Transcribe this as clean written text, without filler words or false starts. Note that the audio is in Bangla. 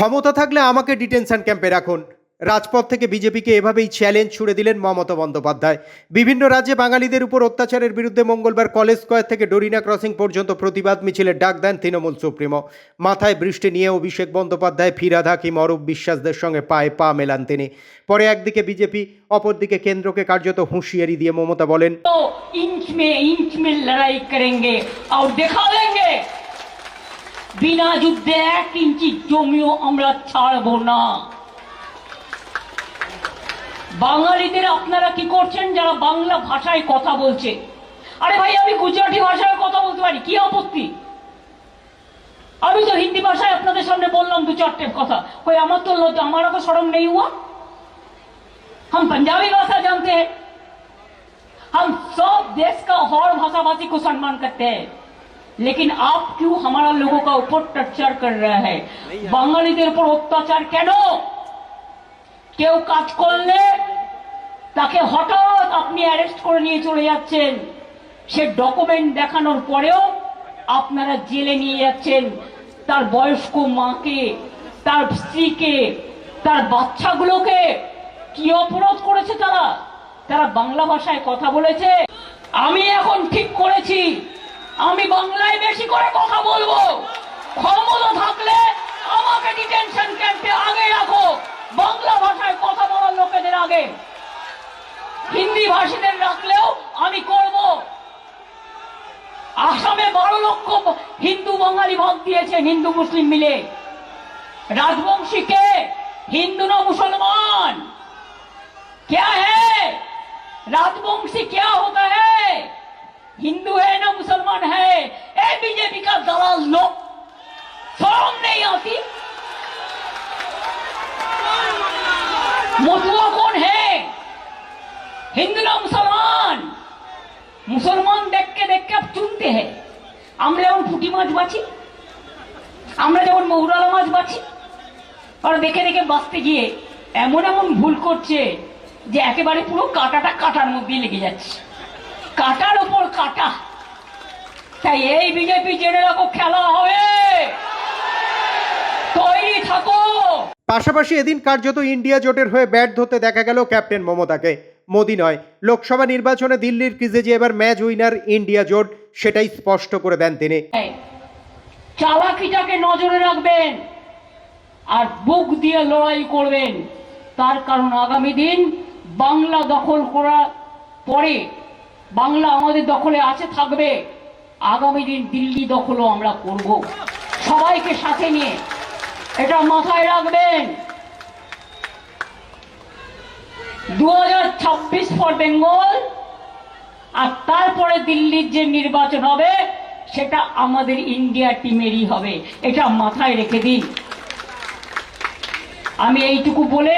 ক্ষমতা থাকলে আমাকে ডিটেনশন ক্যাম্পে রাখুন। রাজপথ থেকে বিজেপিকে এভাবেই চ্যালেঞ্জ ছুড়ে দিলেন মমতা বন্দ্যোপাধ্যায়। বিভিন্ন রাজ্যে বাঙালিদের উপর অত্যাচারের বিরুদ্ধে মঙ্গলবার কলেজ স্কয়ার থেকে ডরিনা ক্রসিং পর্যন্ত প্রতিবাদ মিছিলের ডাক দেন তৃণমূল সুপ্রিমো। মাথায় বৃষ্টি নিয়ে অভিষেক বন্দ্যোপাধ্যায়, ফিরহাদ হাকিম, অরূপ বিশ্বাসদের সঙ্গে পায়ে পা মেলান তিনি। পরে একদিকে বিজেপি, অপরদিকে কেন্দ্রকে কার্যত হুঁশিয়ারি দিয়ে মমতা বলেন, तो इंच में लड़ाई करेंगे और दिखा देंगे बिना যুদ্ধে 1 ইঞ্চি জমিও আমরা ছাড়বো না। বাঙালিদের আপনারা কি করছেন যারা বাংলা ভাষায় কথা বলছে? আরে ভাই, আমি গুজরাটি ভাষায় কথা বলতে পারি, কি আপত্তি? আমি তো হিন্দি ভাষায় আপনাদের সামনে বললাম 2-4 কথা, कोई আমার তো লজ্জা, हमारा तो शर्म नहीं हुआ? हम पंजाबी भाषा जानते हैं, हम सब देश का और भाषा भाषी को सम्मान करते हैं, लेकिन आप क्यों हमारा लोगों का ऊपर टर्चर कर रहा है? বাঙালিদের উপর অত্যাচার কেন? কেউ কাজ করলে তাকে হঠাৎ আপনি অ্যারেস্ট করে নিয়ে চলে যাচ্ছেন, সে ডকুমেন্ট দেখানোর পরেও আপনারা জেলে নিয়ে যাচ্ছেন তার বয়স্ক মাকে, তার স্ত্রীকে, তার বাচ্চাগুলোকে। কি অপরাধ করেছে তারা? তারা বাংলা ভাষায় কথা বলেছে। আমি এখন ঠিক করেছি আমি বাংলায় বেশি করে কথা বলবো। ক্ষমতা থাকলে আমাকে ডিটেনশন ক্যাম্পে আগে রাখো, বাংলা ভাষায় কথা বলার লোকেদের আগে। হিন্দি ভাষীদের রাখলেও আমি করব। আসামে 12 লক্ষ হিন্দু বাঙালি ভাগ দিয়েছেন, হিন্দু মুসলিম মিলে। राजवंशी के हिंदू ना मुसलमान क्या है? राजवंशी क्या होता है? हिंदू है ना मुसलमान है? ए बीजेपी का दलाल लोग, शर्म नहीं आती? मुसलमान कौन है? हिंदू ना मुसलमान? मुसलमान देख के अब चुनते हैं। আমরা যেমন পুঁটি মাছ বাছি, আমরা যেমন মৌরালা মাছ বাছি, আর দেখে দেখে বাঁচতে গিয়ে এমন এমন ভুল করছে যে একেবারে পুরো কাঁটাটা কাঁটার মধ্যে লেগে যাচ্ছে, কাঁটার উপর কাঁটা। তাই এই বিজেপি জেনে রাখো, খেলা হবে, তৈরি থাকো। পাশাপাশি এদিন কার্যত ইন্ডিয়া জোটের হয়ে ব্যাট ধরতে দেখা গেল ক্যাপ্টেন মমতাকে। মোদি নয়, লোকসভা নির্বাচনে দিল্লির ক্রিজে যে এবার ম্যাচ উইনার ইন্ডিয়া জোট, সেটাই স্পষ্ট করে দেন তিনি। চালাকিটাকে নজরে রাখবেন আর বুক দিয়ে লড়াই করবেন। তার কারণ আগামী দিন বাংলা দখল করার পরে, বাংলা আমাদের দখলে আছে, থাকবে। আগামী দিন দিল্লি দখলও আমরা করব, সবাইকে সাথে নিয়ে। এটা মাথায় রাখবেন। 2026 ফর বেঙ্গল, আর তারপরে দিল্লির যে নির্বাচন হবে সেটা আমাদের ইন্ডিয়া টিমেরই হবে, এটা মাথায় রেখে দিন। আমি এইটুকু বলে